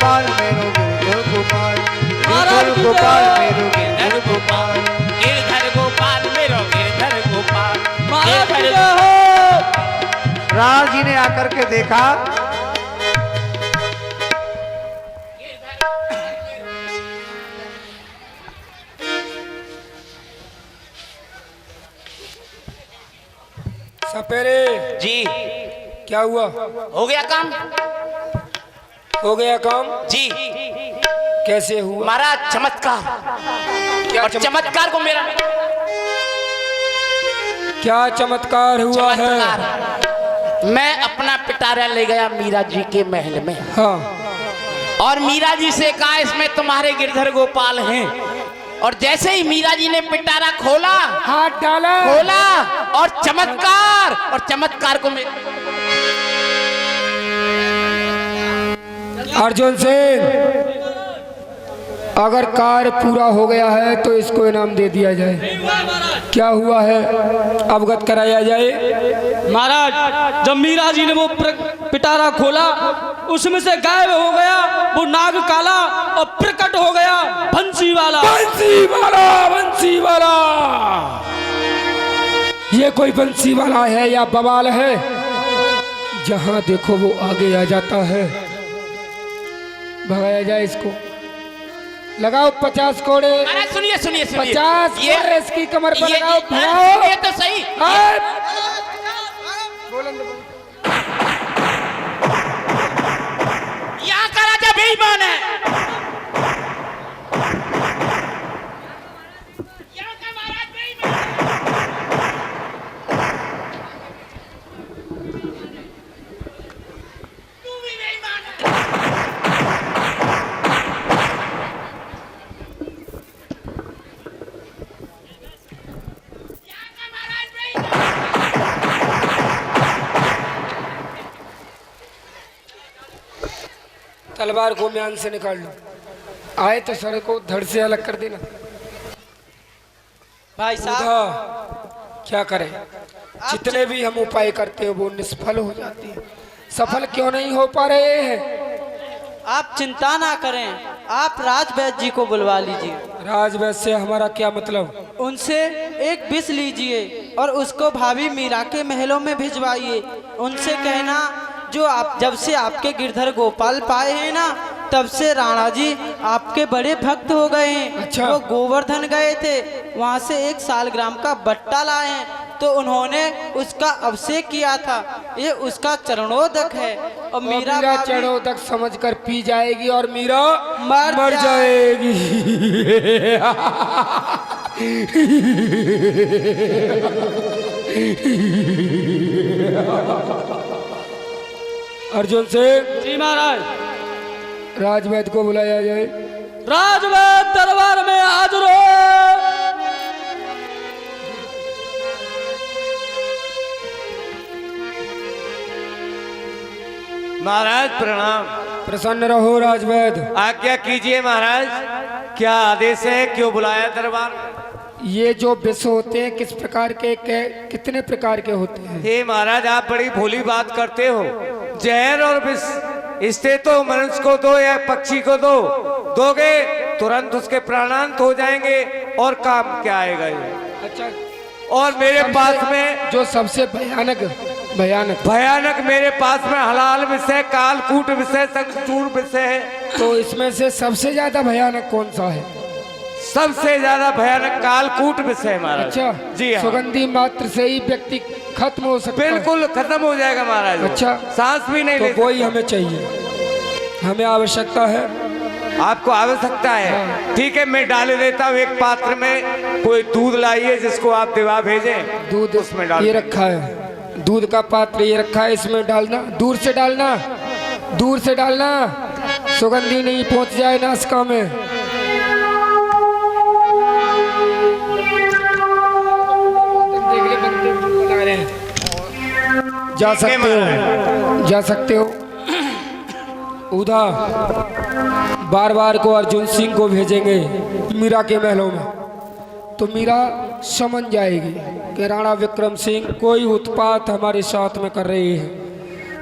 गोपाल मेरो गिरधर गोपाल, गिरधर गोपाल मेरो गिरधर गोपाल, गिरधर गोपाल मेरो गिरधर गोपाल। राज जी ने आकर के देखा, सपेरे जी क्या हुआ? हो गया काम हो गया काम? जी कैसे हुआ? महाराज चमत्कार। क्या और चमत्कार को मेरा क्या चमत्कार हुआ है? चमत्कार, मैं अपना पिटारा ले गया मीरा जी के महल में। हाँ। और मीरा जी से कहा इसमें तुम्हारे गिरधर गोपाल हैं। और जैसे ही मीरा जी ने पिटारा खोला, हाथ डाला, खोला और चमत्कार को मैं अर्जुन सिंह, अगर कार्य पूरा हो गया है तो इसको इनाम दे दिया जाए। क्या हुआ है अवगत कराया जाए। महाराज, जब मीरा जी ने वो पिटारा खोला, उसमें से गायब हो गया वो नाग काला और प्रकट हो गया बंसी वाला। बंसी वाला, बंसी वाला। ये कोई बंसी वाला है या बवाल है? जहां देखो वो आगे आ जाता है। भगाया जाए इसको। लगाओ 50 कोड़े। महाराज सुनिए सुनिए सुनिए, 50 कोड़े इसकी कमर पर लगाओ। ये तो सही। यहाँ का राजा बेईमान है। यहाँ का महाराज बेईमान है। तू भी बेईमान है। यहाँ का महाराज बेईमान है। तलवार को म्यान से निकाल लो। आए तो सर को धड़ से अलग कर देना। भाई साहब, क्या करें, जितने भी हम उपाय करते हो वो निष्फल हो जाती है। सफल क्यों नहीं हो पा रहे हैं? आप चिंता ना करें, आप राजवैद्य जी को बुलवा लीजिए। राजवैद्य से हमारा क्या मतलब? उनसे एक विष लीजिए और उसको भाभी मीरा के महलों में भिजवाइए। उनसे कहना जो आप जब से आपके गिरधर गोपाल पाए हैं ना, तब से राणा जी आपके बड़े भक्त हो गए हैं। अच्छा। वो गोवर्धन गए थे, वहाँ से 1 सालग्राम का बट्टा लाए हैं, तो उन्होंने उसका अभिषेक किया था। ये उसका चरणोदक है। और मीरा चरणोदक समझकर पी जाएगी और मीरा मर जाएगी। अर्जुन से जी महाराज, राजवैद्य को बुलाया जाए। राजवैद्य दरबार में हाजिर हो। महाराज प्रणाम। प्रसन्न रहो राजवैद्य। आज्ञा कीजिए महाराज, क्या आदेश है, क्यों बुलाया दरबार? ये जो विष होते हैं किस प्रकार के कितने प्रकार के होते हैं? हे महाराज, आप बड़ी भोली बात करते हो। जहर और विष, इससे तो मनुष्य को दो या पक्षी को दोगे तुरंत उसके प्राणांत हो जाएंगे और काम क्या आएगा ये। अच्छा। और मेरे पास में जो सबसे भयानक भयानक मेरे पास में हलाल विषय, कालकूट विषय, संकटूर विषय है। तो इसमें से सबसे ज्यादा भयानक कौन सा है? सबसे ज्यादा भयानक कालकूट विषय महाराज। अच्छा जी हाँ। सुगंधी मात्र से ही व्यक्ति खत्म हो सकता है। बिल्कुल खत्म हो जाएगा महाराज। अच्छा, सांस भी नहीं तो ले वही हमें चाहिए, हमें आवश्यकता है। आपको आवश्यकता है? हाँ। ठीक है, मैं डाल देता हूँ एक पात्र में। कोई दूध लाइए जिसको आप दिवा भेजें। दूध उसमें डाल ये रखा है, दूध का पात्र ये रखा है, इसमें डालना। दूर से डालना, दूर से डालना, सुगंधी नहीं पहुंच जाए नासिका में। जा सकते हो, जा सकते हो। उधा बार बार को अर्जुन सिंह को भेजेंगे मीरा के महलों में, तो मीरा समझ जाएगी कि राणा विक्रम सिंह कोई उत्पात हमारे साथ में कर रही है।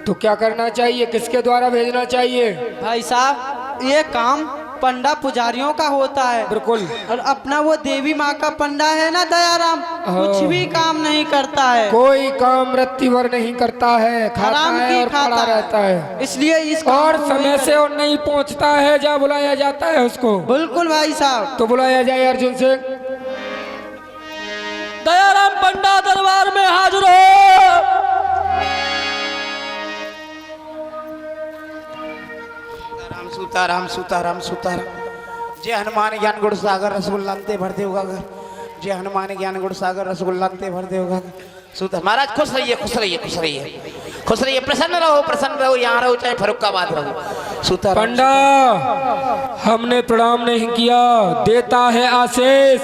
तो क्या करना चाहिए, किसके द्वारा भेजना चाहिए? भाई साहब, ये काम पंडा पुजारियों का होता है। बिल्कुल। और अपना वो देवी माँ का पंडा है ना दयाराम, कुछ भी काम नहीं करता है, कोई काम रत्तीभर नहीं करता है, खाता हराम है की और खाता पड़ा है। रहता है, इसलिए इस काम और को समय से और नहीं पहुंचता है जब बुलाया जाता है उसको। बिल्कुल भाई साहब। तो बुलाया जाए अर्जुन सिंह। दयाराम पंडा दरबार में हाजिर हो। सीताराम सीताराम सीताराम। जय हनुमान ज्ञान गुण सागर रसगुल्ला ते भर दे होगा। जय हनुमान ज्ञान गुण सागर रसगुल्ला ते भर दे होगा। सूता महाराज खुश रहिए खुश रहिए खुश रहिए खुश रहिए, प्रसन्न रहो, यहाँ रहो चाहे फरुखाबाद रहो। सूता पंडा हमने प्रणाम नहीं किया, देता है आशीष,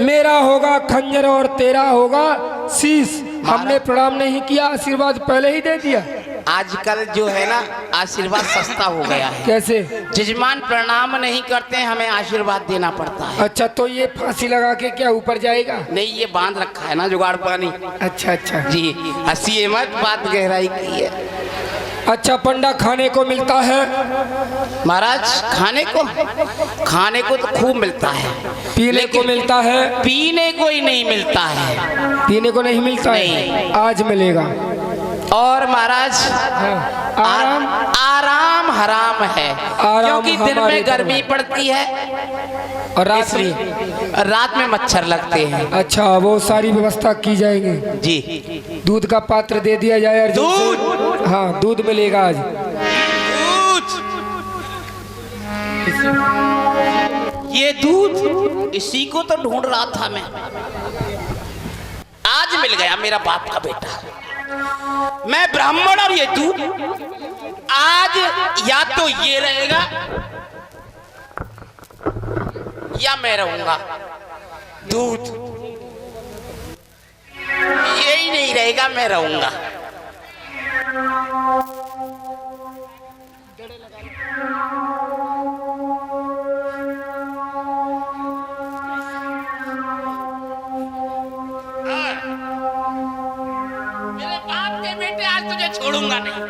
मेरा होगा खंजर और तेरा होगा शीश। हमने प्रणाम नहीं किया, आशीर्वाद पहले ही दे दिया। आजकल जो है ना आशीर्वाद सस्ता हो गया है। कैसे? जजमान प्रणाम नहीं करते, हमें आशीर्वाद देना पड़ता है। अच्छा, तो ये फांसी लगा के क्या ऊपर जाएगा? नहीं, ये बांध रखा है ना जुगाड़ पानी। अच्छा अच्छा जी, हंसी मत, बात गहराई की है। अच्छा पंडा, खाने को मिलता है? महाराज खाने को तो खूब मिलता है। पीने को मिलता है? पीने को ही नहीं मिलता है। पीने को नहीं मिलता है? नहीं। आज मिलेगा। और महाराज आराम आराम हराम है, क्योंकि दिन में गर्मी पड़ती है और रात इसलिए में रात में मच्छर लगते हैं। अच्छा, वो सारी व्यवस्था की जाएगी। जी, दूध का पात्र दे दिया जाए अर्जुन से। हाँ, दूध मिलेगा आज। ये दूध इसी को तो ढूंढ रहा था मैं, आज मिल गया मेरा बाप का बेटा। मैं ब्राह्मण और ये दूध, आज या तो ये रहेगा या मैं रहूंगा। दूध यही नहीं रहेगा, मैं रहूंगा। मेरे बाप के बेटे, आज तुझे छोड़ूंगा नहीं।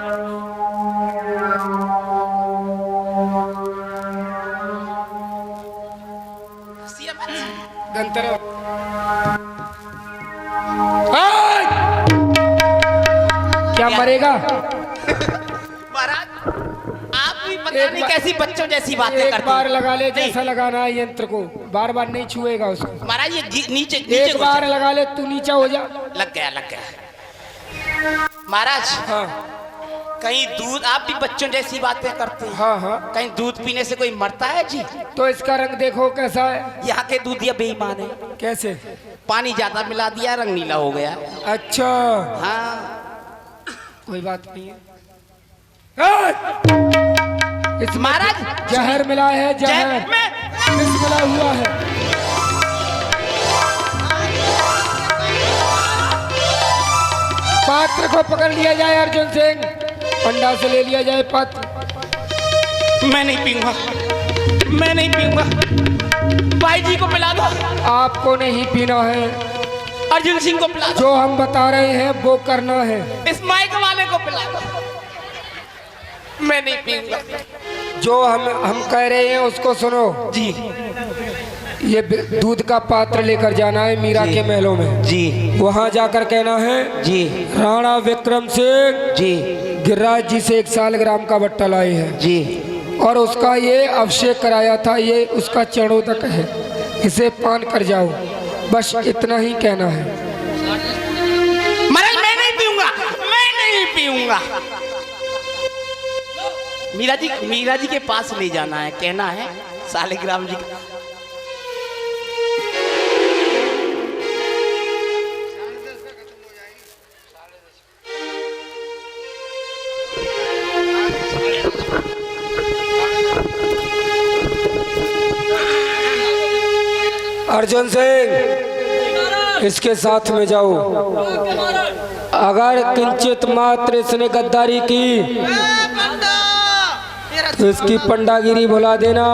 क्या मरेगा? महाराज, आप भी पता नहीं कैसी बच्चों जैसी बातें एक करते बार लगा ले, नहीं। जैसा लगाना है यंत्र को, बार बार नहीं छुएगा उसको। महाराज ये नीचे नीचे एक बार लगा ले, तू नीचा हो जा। लग गया। महाराज, हाँ कहीं दूध, आप भी बच्चों जैसी बातें करते हैं। हाँ हाँ। कहीं दूध पीने से कोई मरता है जी? तो इसका रंग देखो कैसा है। यहाँ के दूधिया बेईमान है, कैसे? पानी ज्यादा मिला दिया, रंग नीला हो गया। अच्छा, हाँ, कोई बात नहीं है। इसमें महाराज जहर मिला है, जहर विष मिला हुआ है। पात्र को पकड़ लिया जाए अर्जुन सिंह, पंडा से ले लिया जाए पात्र। मैं नहीं पीऊंगा, मैं नहीं पीऊंगा। भाई जी को पिला दो। आपको नहीं पीना है, अर्जुन सिंह को पिला दो। जो हम बता रहे हैं वो करना है। इस माइक वाले को पिला दो। मैं नहीं पीऊंगा। जो हम कह रहे हैं उसको सुनो जी ये दूध का पात्र लेकर जाना है मीरा के महलों में। जी वहाँ जाकर कहना है जी राणा विक्रम सिंह जी गिरिराज जी से 1 सालग्राम का बट्टा लाए हैं जी, और उसका ये अभिषेक कराया था, ये उसका चरणोदक है, इसे पान कर जाओ। बस इतना ही कहना है। महाराज मैं नहीं पीऊंगा, मैं नहीं पीऊंगा। मीरा जी के पास ले जाना है, कहना है सालिग्राम जी का। अर्जुन सिंह इसके साथ में जाओ। अगर किंचित मात्र इसने गद्दारी की तो इसकी पंडागिरी भुला देना,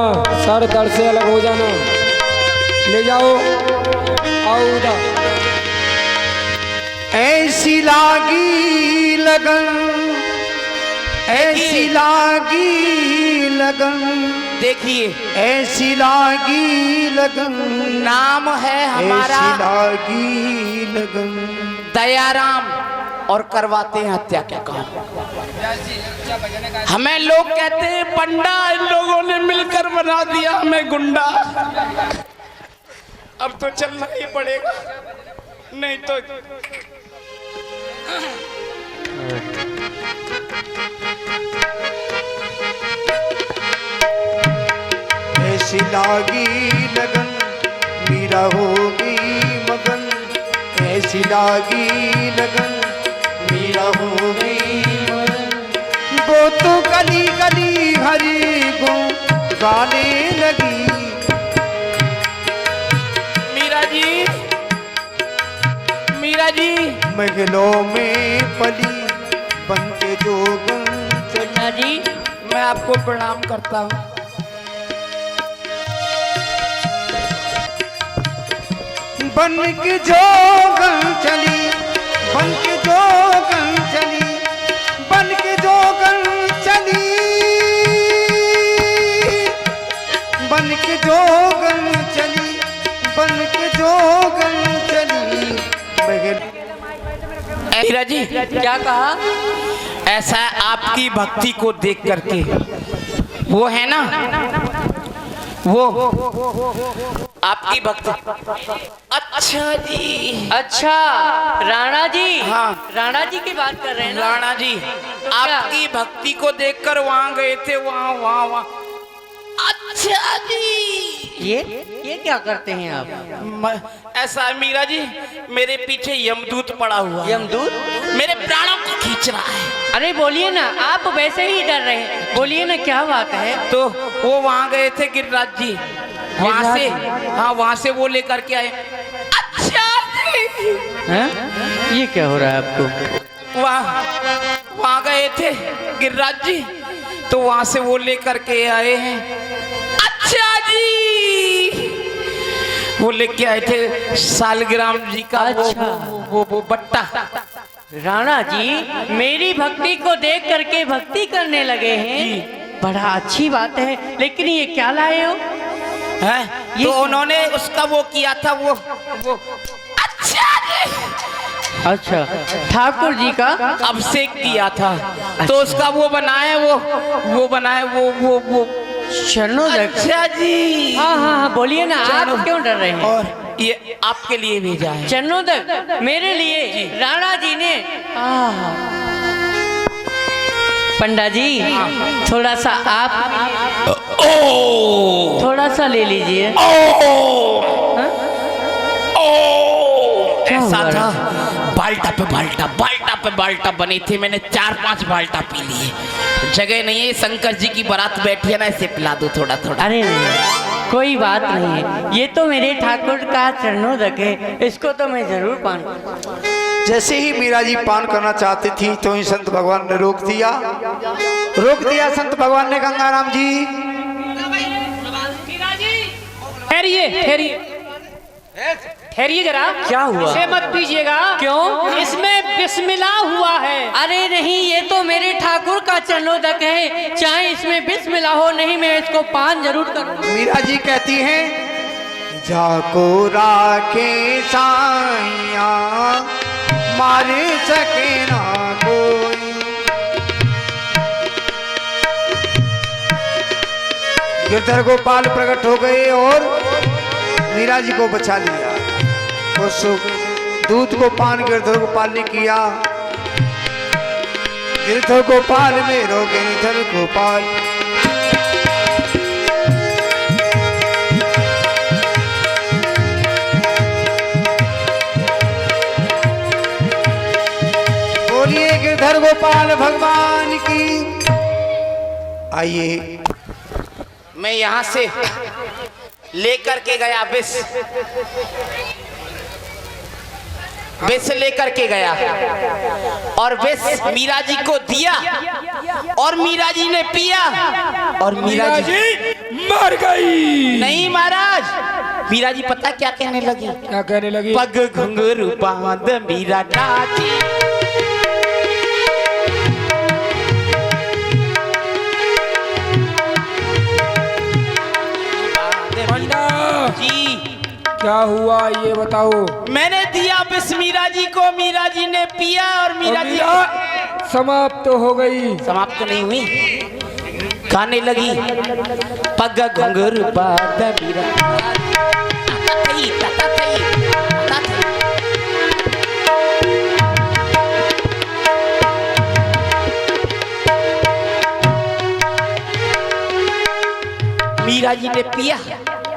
सर दर से अलग हो जाना। ले जाओ, आओ उधर। ऐसी लागी लगन, ऐसी लागी लगन, देखिए ऐसी लागी लगन, नाम है हमारा ऐसी लागी लगन। दयाराम और करवाते हैं हत्या के काम। हमें लोग कहते हैं पंडा, इन लोगों ने मिलकर बना दिया हमें गुंडा। अब तो चलना ही पड़ेगा, नहीं तो ऐसी लागी लगन, मीरा होगी मगन। ऐसी लागी लगन, मीरा होगी मगन। वो तो गली गली हरी को गाने लगी। मीरा जी महलों में पली बन के जोगन चली। जी मैं आपको प्रणाम करता हूँ। बन के जोगन चली, बन के जोगन चली, बन के जोगन चली, बन के जोगन चली, बन के जोगन चली। मीरा जी क्या कहा? ऐसा है, आपकी भक्ति को देख करके वो है ना, वो आपकी भक्ति। अच्छा जी, अच्छा राणा जी, हाँ। राणा जी की बात कर रहे हैं ना? राणा जी आपकी भक्ति को देखकर वहां गए थे, वहां वहां वहां। अच्छा जी, ये क्या करते हैं आप? ऐसा है मीरा जी, मेरे पीछे यमदूत पड़ा हुआ है। यमदूत मेरे प्राणों को खींच रहा है। अरे बोलिए ना, आप वैसे ही डर रहे हैं, बोलिए ना क्या बात है? तो वो वहां गए थे गिरिराज जी, वहां से, हाँ वहां से वो लेकर के आए। अच्छा जी, हैं? ये क्या हो रहा है आपको? वहां गए थे गिरिराज जी, तो वहां से वो लेकर के आए हैं। अच्छा जी, वो लेके आए थे सालग्राम जी का। अच्छा। वो बट्टा। राणा जी मेरी भक्ति को देख करके भक्ति करने लगे हैं, बड़ा अच्छी बात है, लेकिन ये क्या लाए हो? है तो उन्होंने उसका वो किया था, वो अच्छा जी, अच्छा ठाकुर जी का अभिषेक किया था, तो उसका वो बनाए, वो बनाए, वो शरणोदक। अच्छा जी, हाँ हाँ हाँ बोलिए ना, आप क्यों डर रहे हैं? और ये आपके लिए भेजा है। चरणोदक मेरे लिए राणा जी ने। पंडा जी थोड़ा सा आप थोड़ा सा ले लीजिए। ऐसा था, बाल्टा पे बाल्टा, बाल्टा पे बाल्टा बने थे, मैंने 4-5 बाल्टा पी लिए। जगह नहीं है, शंकर जी की बारात बैठी है ना, इसे पिला दो थोड़ा थोड़ा। अरे नहीं कोई बात नहीं है, ये तो मेरे ठाकुर का चरणोदक है, इसको तो मैं जरूर पान करूंगा। जैसे ही मीरा जी पान करना चाहती थी तो ही संत भगवान ने रोक दिया संत भगवान ने। गंगाराम जी ठहरिए ठहरिए ठहरिए जरा। क्या हुआ? इसे मत पीजिएगा। क्यों? इसमें बिस्मिल्लाह हुआ है। अरे नहीं, ये तो मेरे ठाकुर का चरणोदक है, चाहे इसमें बिस्मिल्लाह हो, नहीं मैं इसको पान जरूर करूंगा। मीरा जी कहती हैं, जाको राखे साइया मार सके ना कोई। गिरधर गोपाल प्रकट हो गए और मीरा जी को बचा लिया। उस दूध को पान गिरधर गोपाल ने किया। गिरधर गोपाल मेरो गिरधर गोपाल। बोलिए गिरधर गोपाल भगवान की। आइए, मैं यहाँ से लेकर के गया विष लेकर के गया और विष मीरा जी को दिया और मीरा जी ने पिया और मीरा जी मर गई। नहीं महाराज, मीरा जी पता क्या कहने लगी? क्या कहने लगी? पग घुंघरू बांध मीरा नाची। क्या हुआ ये बताओ। मैंने दिया विष मीरा जी को, मीरा जी ने पिया और मीरा जी समाप्त तो हो गई। समाप्त तो नहीं हुई, गाने लगी पग घुंघरू बात मीरा थई, तता थई, तता थई। मीरा जी ने पिया।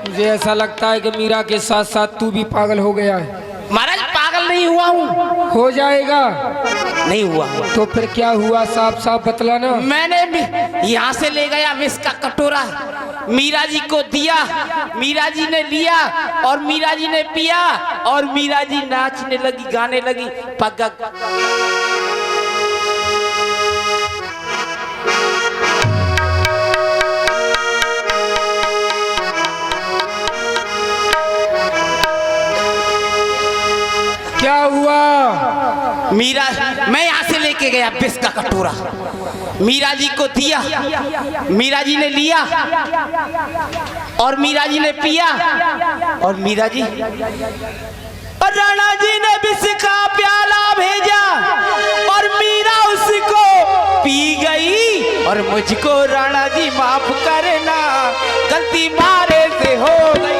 मुझे ऐसा लगता है कि मीरा के साथ साथ तू भी पागल हो गया है। महाराज पागल नहीं हुआ हूँ। हो जाएगा। नहीं हुआ। तो फिर क्या हुआ, साफ साफ बतलाना। मैंने यहाँ से ले गया विष का कटोरा, मीरा जी को दिया, मीरा जी ने लिया और मीरा जी ने पिया और मीरा जी नाचने लगी, गाने लगी पग। क्या हुआ? मीरा, मैं यहाँ से लेके गया विष का कटोरा, मीरा जी को दिया, मीरा जी ने लिया और मीरा जी ने पिया और मीरा जी और राणा जी ने विष का प्याला भेजा और मीरा उसको पी गई। और मुझको राणा जी माफ करना, गलती मारे से हो गई।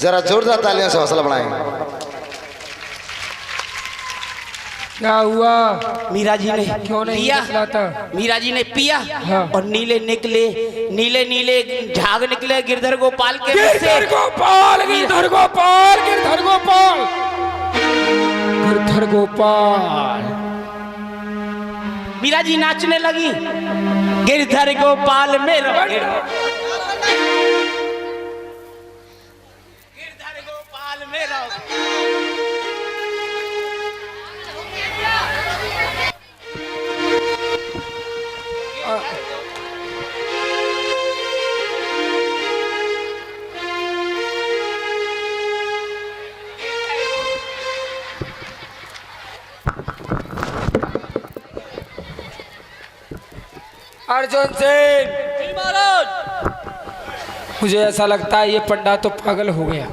जरा जोरदार तालियों से हौसला बढ़ाएं। क्या हुआ? मीरा जी ने क्यों नहीं पिया, बतलाता? मीरा जी ने पिया हाँ। और नीले निकले, नीले नीले झाग निकले गिरधर गोपाल के मुंह से। गिरधर गोपाल, गिरधर गोपाल, गिरधर गोपाल, गिरधर गोपाल। मीरा जी नाचने लगी, गिरधर गोपाल मेरा, गिरधर गोपाल मेरा। अर्जुन सिंह, मुझे ऐसा लगता है ये पंडा तो पागल हो गया।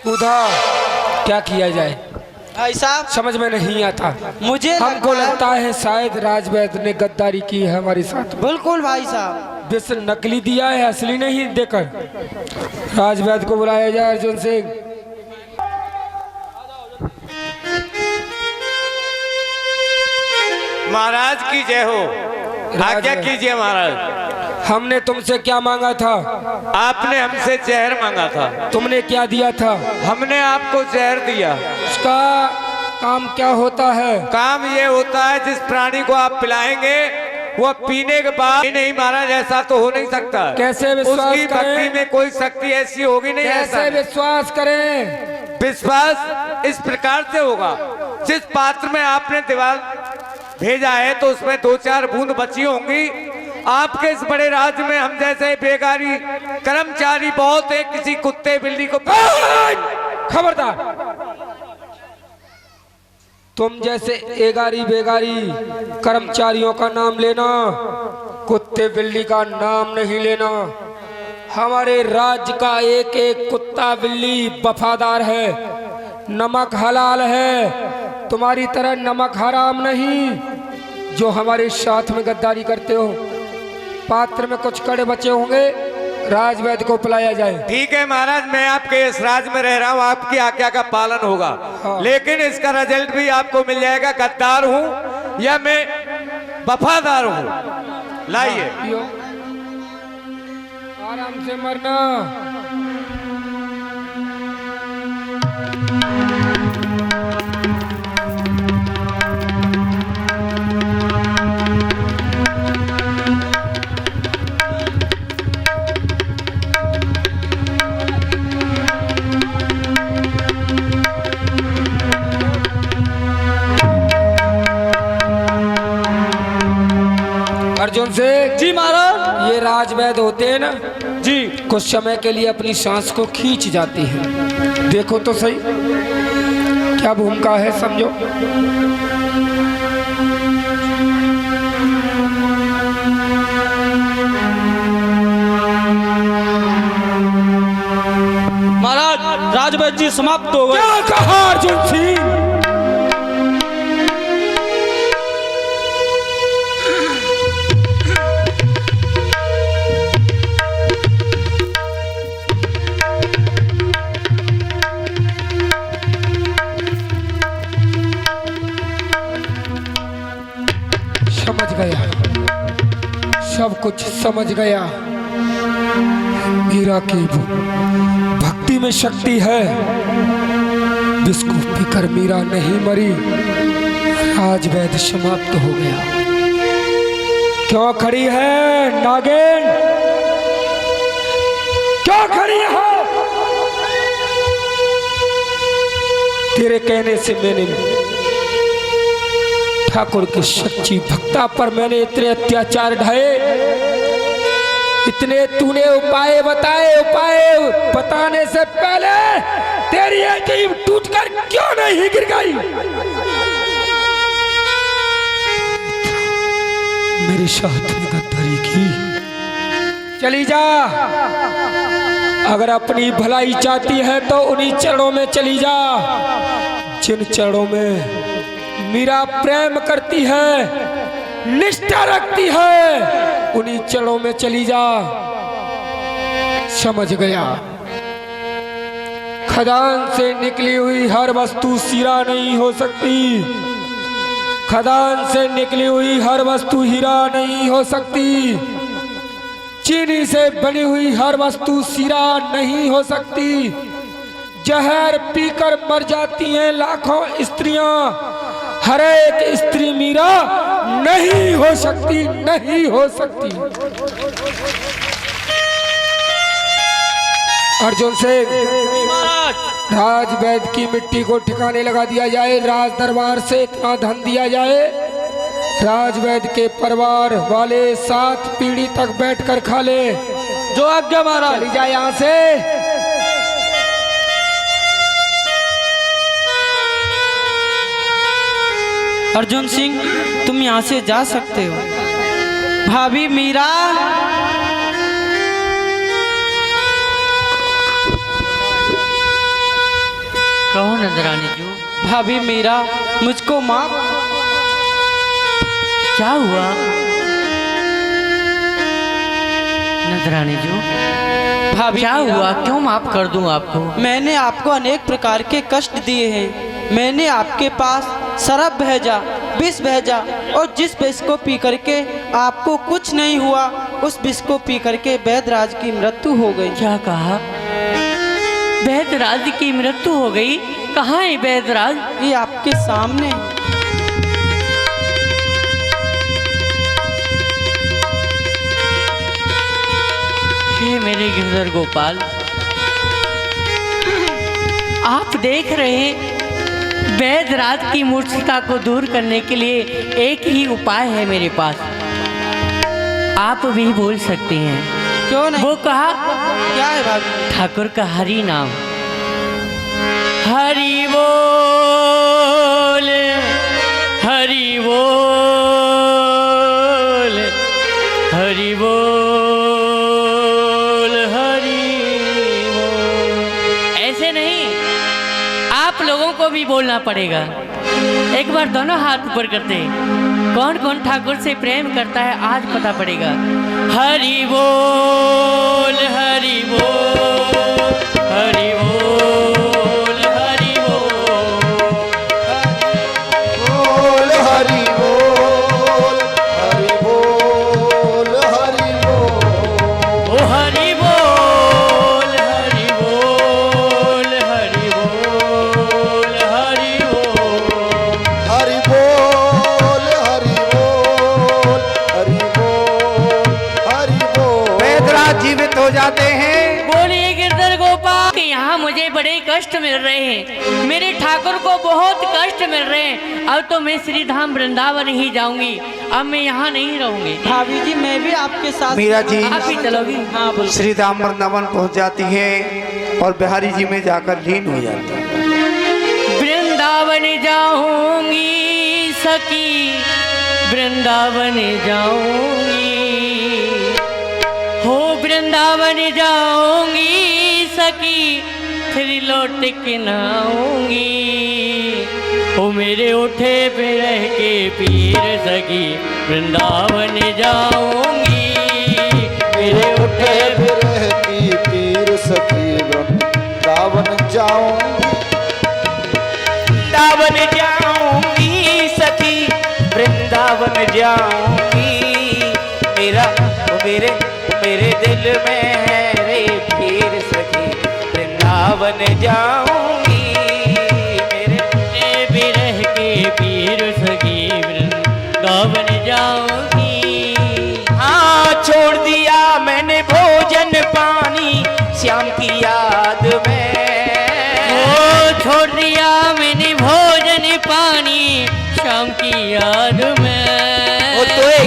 उधर क्या किया जाए भाई साहब समझ में नहीं आता। मुझे हमको लगता है शायद राजवैद्य ने गद्दारी की है हमारे साथ। बिल्कुल भाई साहब, विष नकली दिया है, असली नहीं देकर। राजवैद्य को बुलाया जाए। अर्जुन सिंह, महाराज की जय हो। आज्ञा कीजिए महाराज। हमने तुमसे क्या मांगा था? आपने हमसे जहर मांगा था। तुमने क्या दिया था? हमने आपको जहर दिया। उसका काम क्या होता है? काम ये होता है जिस प्राणी को आप पिलाएंगे वो पीने के बाद नहीं महाराज, ऐसा तो हो नहीं सकता। कैसे विश्वास उसकी करें? भक्ति में कोई शक्ति ऐसी होगी नहीं। कैसे ऐसा विश्वास करें? विश्वास इस प्रकार से होगा, जिस पात्र में आपने दीवार भेजा है तो उसमें 2-4 बूंद बची होंगी। आपके इस बड़े राज्य में हम जैसे बेगारी कर्मचारी बहुत है, किसी कुत्ते बिल्ली को। खबरदार, तुम जैसे एगारी बेगारी कर्मचारियों का नाम लेना, कुत्ते बिल्ली का नाम नहीं लेना। हमारे राज्य का एक एक कुत्ता बिल्ली वफादार है। नमक हलाल है, तुम्हारी तरह नमक हराम नहीं जो हमारे साथ में गद्दारी करते हो। पात्र में कुछ कड़े बचे होंगे, राजवैद्य को पिलाया जाए। ठीक है महाराज, मैं आपके इस राज में रह रहा हूँ, आपकी आज्ञा का पालन होगा। हाँ। लेकिन इसका रिजल्ट भी आपको मिल जाएगा, गद्दार हूँ या मैं वफादार हूँ। लाइए। पियो, आराम से मरना। अर्जुन से जी महाराज। ये राजवैद होते हैं ना जी, कुछ समय के लिए अपनी सांस को खींच जाती है। देखो तो सही क्या भूमिका है, समझो। महाराज राजवैद जी समाप्त हो गए। क्या कहा अर्जुन सिंह? समझ गया, सब कुछ समझ गया। मीरा की भक्ति में शक्ति है। जिसको पीकर मीरा नहीं मरी, राजवैद समाप्त हो गया। क्यों खड़ी है नागिन? क्यों खड़ी है? तेरे कहने से मैंने ठाकुर की सच्ची भक्ता पर मैंने इतने अत्याचार ढाए, इतने तूने उपाय बताए। उपाय बताने से पहले तेरी जीभ टूटकर क्यों नहीं गिर गई? मेरे साथ में गद्दारी की। चली जा, अगर अपनी भलाई चाहती है तो उन्हीं चरणों में चली जा जिन चरणों में मीरा प्रेम करती है, निष्ठा रखती है। उन्हीं चरणों में चली जा। समझ गया? खदान से निकली हुई हर वस्तु हीरा नहीं हो सकती। खदान से निकली हुई हर वस्तु हीरा नहीं हो सकती। चीनी से बनी हुई हर वस्तु हीरा नहीं हो सकती। जहर पीकर मर जाती हैं लाखों स्त्रियां, हर एक स्त्री मीरा नहीं हो सकती, नहीं हो सकती। अर्जुन सिंह, राजवैद की मिट्टी को ठिकाने लगा दिया जाए। राज दरबार से इतना धन दिया जाए, राजवैद के परिवार वाले 7 पीढ़ी तक बैठकर खा ले। जो आज्ञा महाराज। चली जाए यहाँ से। अर्जुन सिंह, तुम यहाँ से जा सकते हो। भाभी मीरा, कहो नजरानी जी। भाभी मीरा, मुझको माफ। क्या हुआ नजरानी जी? भाभी क्या मीरा, हुआ? क्यों माफ कर दूं आपको? मैंने आपको अनेक प्रकार के कष्ट दिए हैं। मैंने आपके पास शराब भेजा, विष भेजा, और जिस विष को पी करके आपको कुछ नहीं हुआ, उस विष को पी करके वैदराज की मृत्यु हो गई। क्या कहा? वैदराज की मृत्यु हो गई? कहाँ है वैदराज? ये आपके सामने। हे मेरे गिरधर गोपाल, आप देख रहे हैं वैदराज की मूर्छिता को दूर करने के लिए एक ही उपाय है मेरे पास। आप भी बोल सकते हैं। क्यों नहीं? वो कहा क्या है भाभी? ठाकुर का हरि नाम। हरि बोल, हरि बोल, हरि बोल, हरि बोल। ऐसे नहीं, आप लोगों को भी बोलना पड़ेगा। एक बार दोनों हाथ ऊपर करते। कौन कौन ठाकुर से प्रेम करता है आज पता पड़ेगा। हरि बोल, हरि बोल, हरि बोल, हरि बोल हरि बोल, हरि बोल, हरि बोल। ओ हरि बोल, हरि बोल, हरि बोल, हरि बोल, हरि बोल, हरि बोल, हरि बोल, हरि बोल। वैदराज जीवित हो जाते हैं। बोलिए गिरधर गोपाल। यहाँ मुझे बड़े कष्ट मिल रहे हैं, मेरे ठाकुर को बहुत कष्ट मिल रहे हैं। अब तो मैं श्री धाम वृंदावन ही जाऊंगी, अब मैं यहाँ नहीं रहूंगी। भाभी जी मैं भी आपके साथ मीरा जी आप ही चलोगी? हाँ बोलो। श्री धाम वृंदावन पहुंच जाती है और बिहारी जी में जाकर लीन हो जाती है। वृंदावन जाऊंगी सखी, वृंदावन जाऊंगी, हो वृंदावन जाऊंगी सखी, फिर लौट के न आऊंगी। हो मेरे उठे पे रह के पीर सखी, वृंदावन जाऊंगी, मेरे उठे पे रहती पीर सखी वृंदावन जाऊंगी। वृंदावन जाऊंगी सखी, वृंदावन जाऊंगी। मेरे दिल में है रे पीर सखी, वृंदावन जाऊंगी। मेरे भी रह के पीर सखी, वृंदावन जाऊंगी। हाँ छोड़ दिया मैंने भोजन पानी श्याम की याद में। ओ छोड़ दिया मैंने भोजन पानी शाम की याद में। ओ तुहे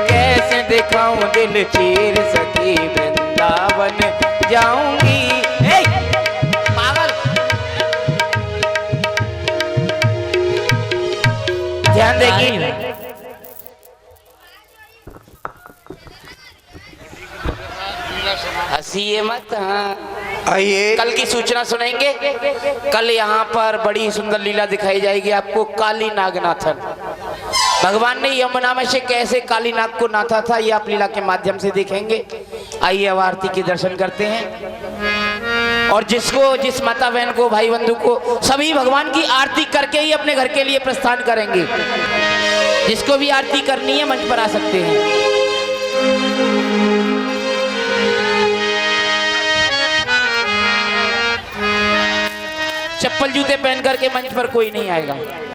कैसे दिखाऊं दिल चीर सखी, वृंदावन जाऊंगी। ए, पागल ध्यान देगी। हंसिए मत। हाँ आइए कल की सूचना सुनेंगे। कल यहाँ पर बड़ी सुंदर लीला दिखाई जाएगी आपको, काली नागनाथन। भगवान ने यमुना में से कैसे काली नाग को नाथा था, ये आप लीला के माध्यम से देखेंगे। आइए अब आरती के दर्शन करते हैं। और जिस माता बहन को, भाई बंधु को, सभी भगवान की आरती करके ही अपने घर के लिए प्रस्थान करेंगे। जिसको भी आरती करनी है मंच पर आ सकते हैं। चप्पल जूते पहन करके मंच पर कोई नहीं आएगा।